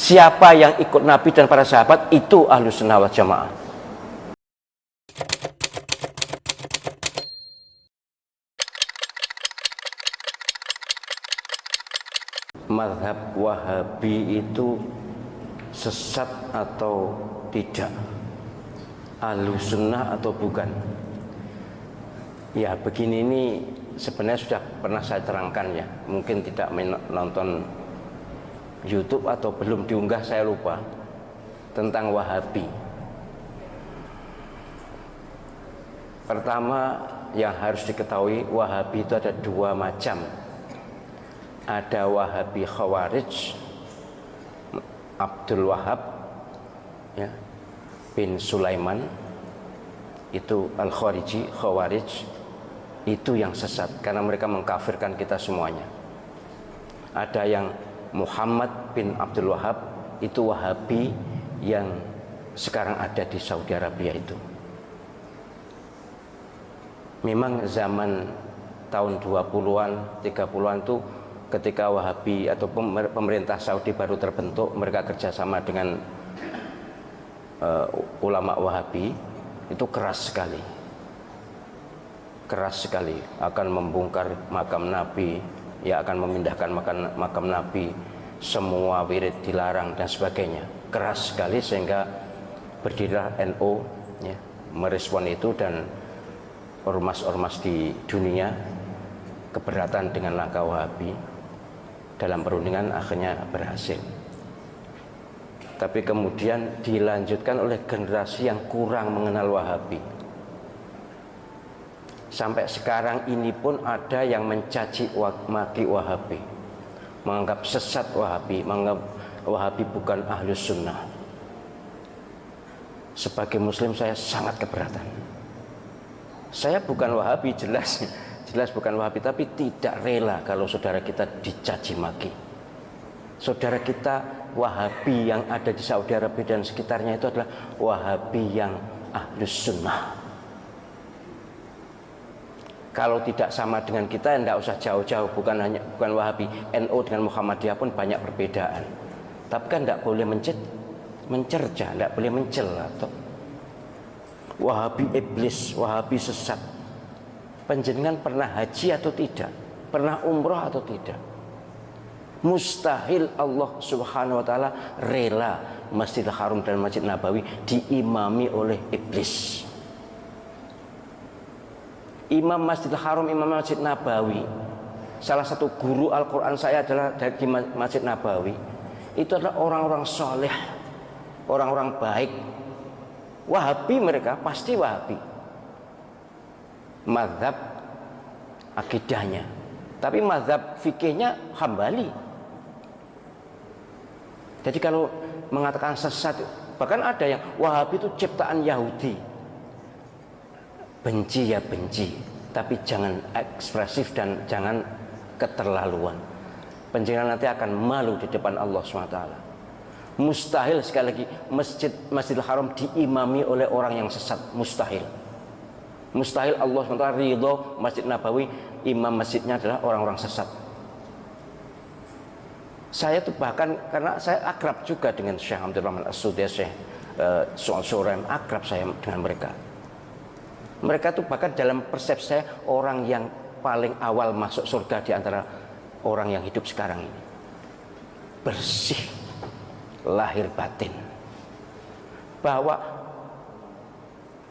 Siapa yang ikut Nabi dan para sahabat itu Ahlus Sunnah wal Jamaah. Mazhab Wahabi itu sesat atau tidak, Ahlus Sunnah atau bukan? Ya begini, ini sebenarnya sudah pernah saya terangkan ya, mungkin tidak menonton YouTube atau belum diunggah, saya lupa, tentang Wahabi. Pertama yang harus diketahui, Wahabi itu ada dua macam. Ada Wahabi Khawarij, Abdul Wahab ya, bin Sulaiman, itu Al-Khariji, Khawarij, itu yang sesat karena mereka mengkafirkan kita semuanya. Ada yang Muhammad bin Abdul Wahab, itu Wahabi yang sekarang ada di Saudi Arabia itu. Memang zaman tahun 20-an, 30-an itu ketika Wahabi atau pemerintah Saudi baru terbentuk, mereka kerjasama dengan ulama Wahabi, itu keras sekali akan membongkar makam Nabi, ya akan memindahkan makam Nabi, semua wirid dilarang dan sebagainya, keras sekali, sehingga berdirilah NU ya, merespon itu, dan ormas-ormas di dunia keberatan dengan langkah Wahabi. Dalam perundingan akhirnya berhasil. Tapi kemudian dilanjutkan oleh generasi yang kurang mengenal Wahabi. Sampai sekarang ini pun ada yang mencaci maki Wahabi, menganggap sesat Wahabi, menganggap Wahabi bukan Ahlus Sunnah. Sebagai Muslim saya sangat keberatan. Saya bukan Wahabi, jelas bukan Wahabi, tapi tidak rela kalau saudara kita dicaci maki. Saudara kita Wahabi yang ada di Saudi Arabia dan sekitarnya itu adalah Wahabi yang Ahlus Sunnah. Kalau tidak sama dengan kita, tidak usah jauh-jauh. Bukan Wahabi, NU dengan Muhammadiyah pun banyak perbedaan. Tapi kan tidak boleh mencerca, tidak boleh mencela. Wahabi iblis, Wahabi sesat. Panjenengan pernah haji atau tidak? Pernah umroh atau tidak? Mustahil Allah Subhanahu wa ta'ala rela Masjidil Haram dan Masjid Nabawi diimami oleh iblis. Imam Masjidil Haram, Imam Masjid Nabawi, salah satu guru Al-Quran saya adalah dari Masjid Nabawi. Itu adalah orang-orang soleh, orang-orang baik. Wahabi mereka, pasti Wahabi mazhab akidahnya, tapi mazhab fikihnya Hambali. Jadi kalau mengatakan sesat, bahkan ada yang Wahabi itu ciptaan Yahudi. Benci ya benci, tapi jangan ekspresif dan jangan keterlaluan. Panjenengan nanti akan malu di depan Allah SWT. Mustahil, sekali lagi, Masjidil Haram diimami oleh orang yang sesat, mustahil. Mustahil Allah SWT ridho Masjid Nabawi, imam masjidnya adalah orang-orang sesat. Saya tuh bahkan, karena saya akrab juga dengan Syekh Abdul Rahman As-Sudais, Syekh Soal-Surem, akrab saya dengan mereka. Mereka tuh bahkan dalam persepsi saya orang yang paling awal masuk surga di antara orang yang hidup sekarang ini. Bersih lahir batin. Bahwa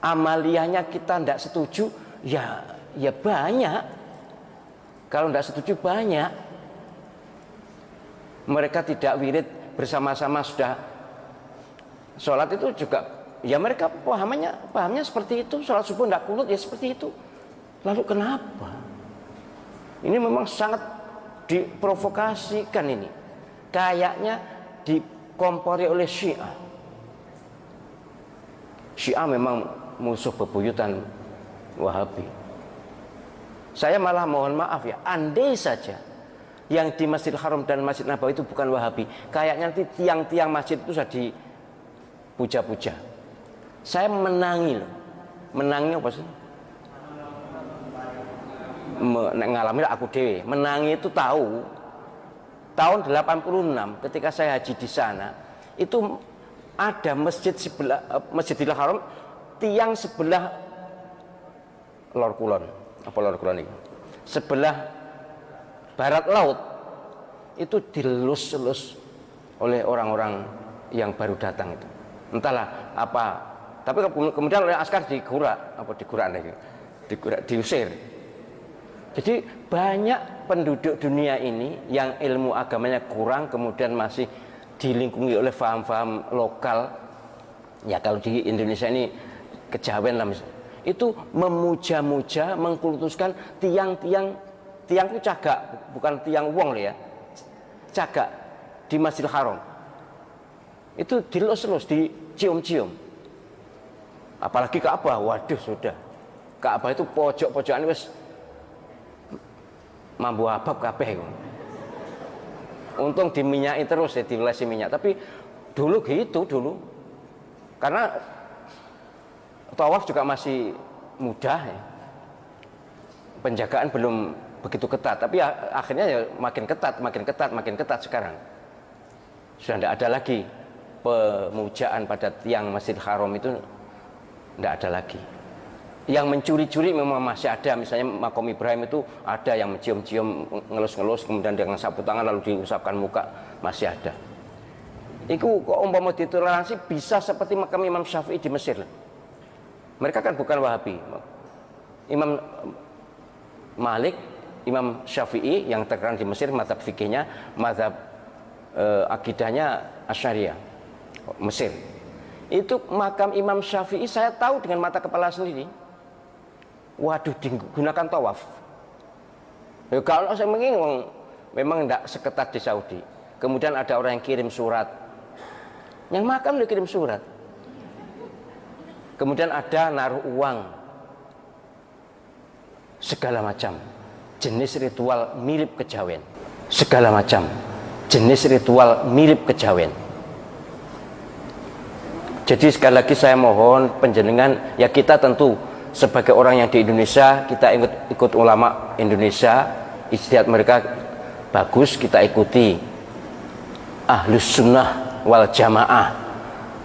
amaliyahnya kita tidak setuju, ya banyak. Kalau tidak setuju banyak. Mereka tidak wirid bersama-sama sudah sholat itu juga, ya mereka pahamnya seperti itu. Sholat subuh tidak kunut, ya seperti itu. Lalu kenapa? Ini memang sangat diprovokasikan ini. Kayaknya dikompori oleh Syiah. Syiah memang musuh bebuyutan Wahabi. Saya malah mohon maaf ya, andai saja yang di Masjidil Haram dan Masjid Nabawi itu bukan Wahabi, kayaknya nanti tiang-tiang masjid itu sudah dipuja-puja. Saya menangi loh. Menangi apa sih? Ngalami aku dewe. Menangi itu tahu tahun 86 ketika saya haji di sana, itu ada masjid sebelah Masjidil Haram, tiang sebelah lor kulon, apa lor kulon ini? Sebelah barat laut itu dilus-lus oleh orang-orang yang baru datang itu. Entahlah apa, tapi kemudian oleh askar diusir. Jadi banyak penduduk dunia ini yang ilmu agamanya kurang, kemudian masih dilingkungi oleh faham-faham lokal. Ya kalau di Indonesia ini kejawen lah, itu memuja-muja, mengkultuskan tiang-tiang itu cagak, bukan tiang wong ya, cagak di Masjidil Haram. Itu dilus-lus, dicium-cium. Apalagi Ka'bah, waduh sudah. Ka'bah itu pojok-pojokan wis mambu abab kabeh. Untung diminyaki terus ya, dilesi minyak. Tapi dulu gitu dulu. Karena tawaf juga masih mudah ya. Penjagaan belum begitu ketat, tapi akhirnya ya makin ketat sekarang. Sudah tidak ada lagi pemujaan pada tiang Masjidil Haram, itu tidak ada lagi. Yang mencuri-curi memang masih ada, misalnya makom Ibrahim itu ada yang mencium-cium, ngelus-ngelus, kemudian dengan sapu tangan lalu diusapkan muka, masih ada. Itu kok umpama ditoleransi bisa seperti makam Imam Syafi'i di Mesir. Mereka kan bukan Wahabi. Imam Malik, Imam Syafi'i yang terkenal di Mesir, mazhab fikihnya, mazhab akidahnya Asy'ariyah, Mesir. Itu makam Imam Syafi'i saya tahu dengan mata kepala sendiri. Waduh, digunakan tawaf. Ya, kalau saya mengingat memang tidak seketat di Saudi. Kemudian ada orang yang kirim surat, yang makam dia kirim surat. Kemudian ada naruh uang, segala macam jenis ritual mirip kejawen, segala macam jenis ritual mirip kejawen. Jadi sekali lagi saya mohon penjenengan, ya kita tentu sebagai orang yang di Indonesia, kita ikut ulama Indonesia, ijtihad mereka bagus, kita ikuti Ahlus Sunnah wal Jamaah.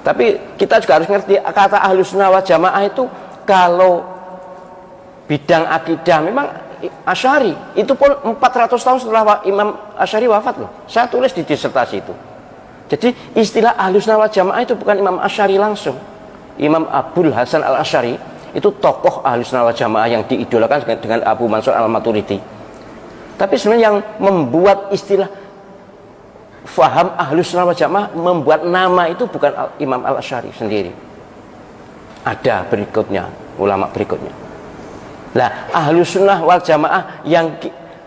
Tapi kita juga harus ngerti kata Ahlus Sunnah wal Jamaah itu kalau bidang akidah memang Asy'ari, itu pun 400 tahun setelah Imam Asy'ari wafat loh. Saya tulis di disertasi itu. Jadi istilah Ahlus Sunnah wal Jamaah itu bukan Imam Asy'ari langsung. Imam Abul Hasan Al-Asy'ari itu tokoh Ahlus Sunnah wal Jamaah yang diidolakan dengan Abu Mansur Al-Maturidi. Tapi sebenarnya yang membuat istilah faham Ahlus Sunnah wal Jamaah, membuat nama itu bukan Imam Al-Asy'ari sendiri. Ada berikutnya, ulama berikutnya. Nah, Ahlus Sunnah wal Jamaah yang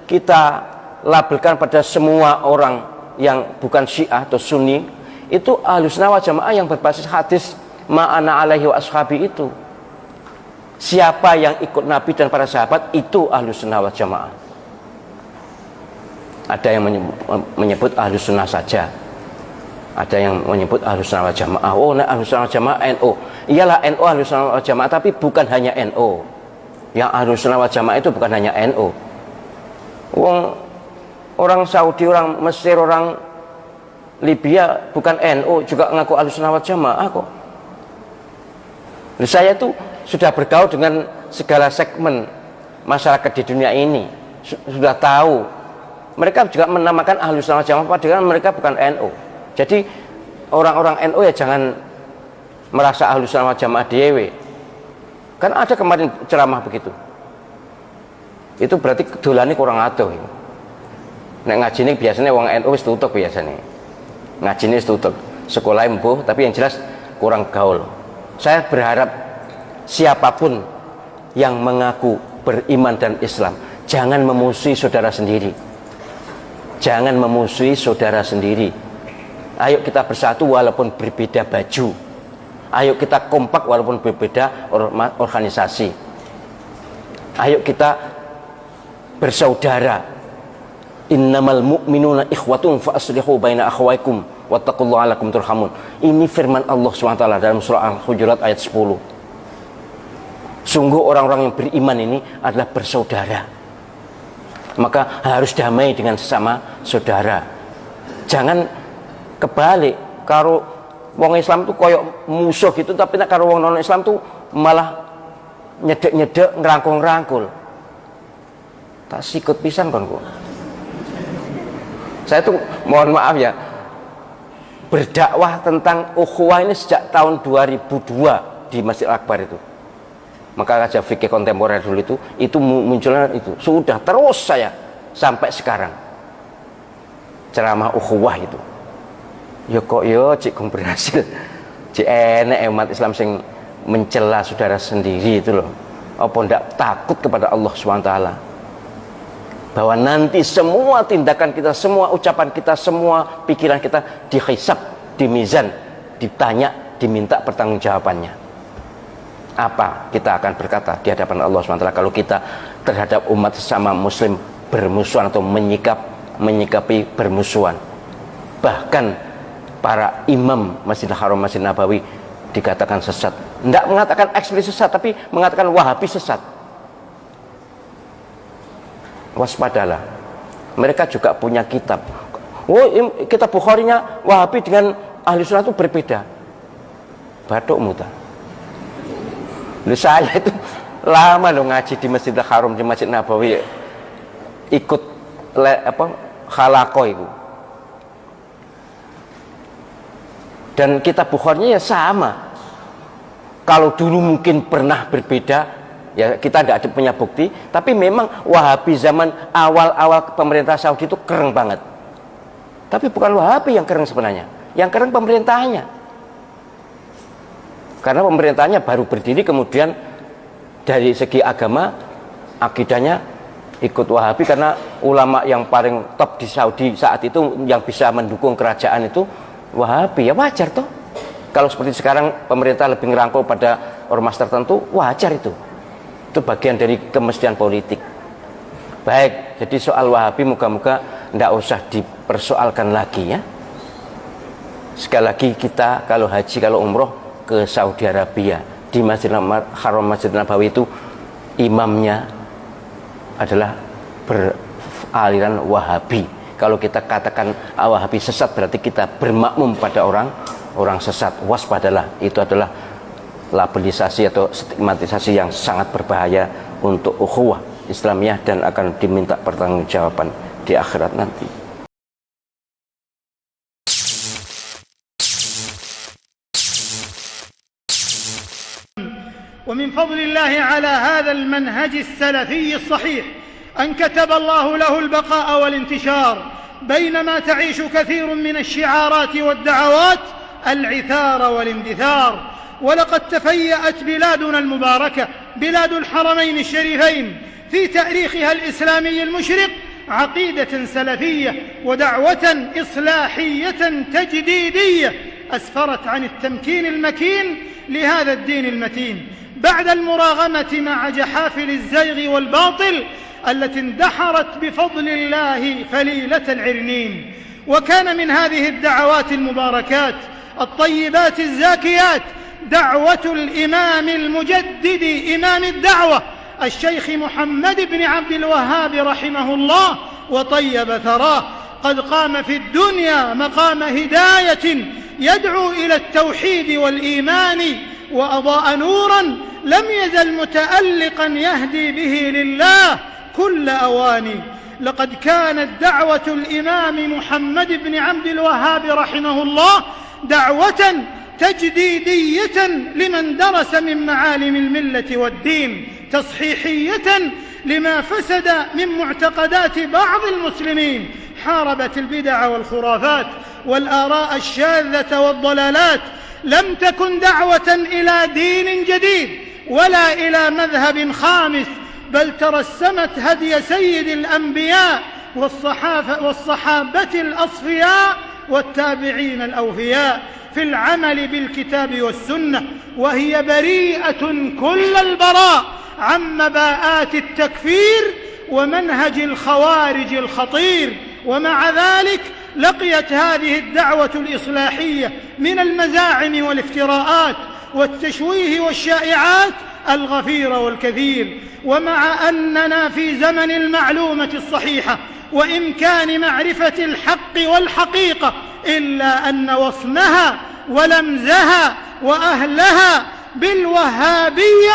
kita labelkan pada semua orang yang bukan Syiah atau Sunni, itu Ahlus Sunnah wal Jamaah yang berbasis hadis ma'ana alaihi wa ashabi itu. Siapa yang ikut Nabi dan para sahabat itu Ahlus Sunnah wal Jamaah. Ada yang menyebut Ahlus Sunnah saja, ada yang menyebut Ahlus Sunnah wal Jamaah. Oh, nah, Ahlus Sunnah wal Jamaah NU. Iyalah NU Ahlus Sunnah wal Jamaah, tapi bukan hanya NU. Yang Ahlus Sunnah wal Jamaah itu bukan hanya NU. Orang Saudi, orang Mesir, orang Libya bukan NU juga ngaku Ahlus Sunnah wal Jamaah kok. Saya itu sudah bergaul dengan segala segmen masyarakat di dunia ini, sudah tahu. Mereka juga menamakan Ahlus Sunnah wal Jamaah padahal mereka bukan NU. Jadi orang-orang NU ya jangan merasa Ahlus Sunnah wal Jamaah dewe. Kan ada kemarin ceramah begitu. Itu berarti dolane kurang adoh. Nek ngaji ini biasanya wong NU wis tutup biasanya. Ngaji ini wis tutup. Sekolahnya mbuh tapi yang jelas kurang gaul. Saya berharap siapapun yang mengaku beriman dan Islam, jangan memusuhi saudara sendiri. Jangan memusuhi saudara sendiri. Ayo kita bersatu walaupun berbeda baju. Ayo kita kompak walaupun berbeda organisasi. Ayo kita bersaudara. Innamal mu'minuna ikhwatun fa aslihu baina akhawaykum wattaqullaha la'allakum turhamun. Ini firman Allah SWT dalam surah Al-Hujurat ayat 10. Sungguh orang-orang yang beriman ini adalah bersaudara. Maka harus damai dengan sesama saudara. Jangan kebalik, karo wong Islam tuh koyok musuh gitu, tapi nek karo wong non Islam tuh malah nyedek-nyedek, ngerangkul-ngerangkul. Tak sikut pisan kon kok. Saya tuh mohon maaf ya, berdakwah tentang ukhuwah ini sejak tahun 2002 di Masjid Akbar itu. Maka kajian fikih kontemporer dulu itu munculnya itu. Sudah terus saya sampai sekarang ceramah ukhuwah itu. Ya kok yo cik berhasil. Cik enek umat Islam sing mencela saudara sendiri itu loh. Apa ndak takut kepada Allah SWT, bahwa nanti semua tindakan kita, semua ucapan kita, semua pikiran kita dihisab, dimizan, ditanya, diminta pertanggungjawabannya. Apa kita akan berkata di hadapan Allah SWT kalau kita terhadap umat sesama muslim bermusuhan atau menyikapi bermusuhan? Bahkan para imam Masjidil Haram, Masjid Nabawi dikatakan sesat. Tidak mengatakan eksplisit sesat, tapi mengatakan Wahabi sesat. Waspadalah, mereka juga punya kitab. Oh, kitab Bukharinya Wahabi dengan Ahli Sunnah itu berbeda. Batuk muta. Saya itu lama loh ngaji di Masjidil Haram, di Masjid Nabawi, ikut khalaqah itu. Dan kitab Bukharinya ya sama. Kalau dulu mungkin pernah berbeda, ya kita tidak ada punya bukti, tapi memang Wahabi zaman awal-awal pemerintah Saudi itu keren banget. Tapi bukan Wahabi yang keren sebenarnya, yang keren pemerintahnya. Karena pemerintahnya baru berdiri, kemudian dari segi agama akidahnya ikut Wahabi, karena ulama yang paling top di Saudi saat itu yang bisa mendukung kerajaan itu Wahabi. Ya wajar toh. Kalau seperti sekarang pemerintah lebih ngerangkul pada ormas tertentu, wajar itu. Itu bagian dari kemestian politik. Baik, jadi soal Wahabi moga-moga tidak usah dipersoalkan lagi ya. Sekali lagi kita kalau haji, kalau umroh ke Saudi Arabia, di Masjidil Haram, Masjid Nabawi itu imamnya adalah beraliran Wahabi. Kalau kita katakan Wahabi sesat, berarti kita bermakmum pada orang sesat. Waspadalah, itu adalah labelisasi atau stigmatisasi yang sangat berbahaya untuk ukhuwah Islamiyah dan akan diminta pertanggungjawaban di akhirat nanti. ومن فضل الله على هذا المنهج السلفي الصحيح أن كتب الله له البقاء والانتشار، بينما تعيش كثير من الشعارات والدعوات العثار والاندثار. ولقد تفيأت بلادنا المباركة، بلاد الحرمين الشريفين، في تاريخها الإسلامي المشرق عقيدة سلفية ودعوة إصلاحية تجديدية أسفرت عن التمكين المكين لهذا الدين المتين بعد المراغمة مع جحافل الزيغ والباطل التي اندحرت بفضل الله فليلة العرنين. وكان من هذه الدعوات المباركات الطيبات الزاكيات دعوة الإمام المجدد إمام الدعوة الشيخ محمد بن عبد الوهاب رحمه الله وطيب ثراه. قد قام في الدنيا مقام هداية يدعو إلى التوحيد والإيمان، وأضاء نورا لم يزل متألقا يهدي به لله كل أواني. لقد كانت دعوة الإمام محمد بن عبد الوهاب رحمه الله دعوة تجديدية لمن درس من معالم الملة والدين، تصحيحية لما فسد من معتقدات بعض المسلمين، حاربت البدع والخرافات والآراء الشاذة والضلالات. لم تكن دعوة إلى دين جديد ولا إلى مذهب خامس، بل ترسمت هدي سيد الأنبياء والصحابة الأصفياء والتابعين الأوفياء في العمل بالكتاب والسنة، وهي بريئة كل البراء عن مباءات التكفير ومنهج الخوارج الخطير. ومع ذلك لقيت هذه الدعوة الإصلاحية من المزاعم والافتراءات والتشويه والشائعات الغفير والكثير. ومع أننا في زمن المعلومة الصحيحة وإمكان معرفة الحق والحقيقة، إلا أن وصمها ولمزها وأهلها بالوهابية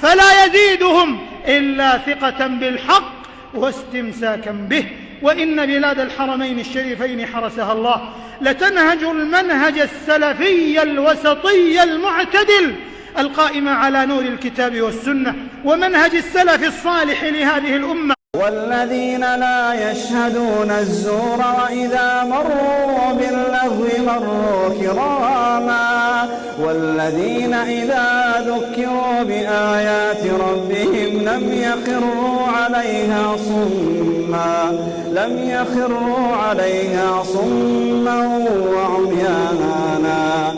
فلا يزيدهم إلا ثقة بالحق واستمساكا به. وإن بلاد الحرمين الشريفين حرسها الله لتنهج المنهج السلفي الوسطي المعتدل القائم على نور الكتاب والسنة ومنهج السلف الصالح لهذه الأمة. والذين لا يشهدون الزور وإذا مروا باللغو مروا كراما والذين إذا ذكروا بآيات ربهم لم يخروا عليها صما وعميانا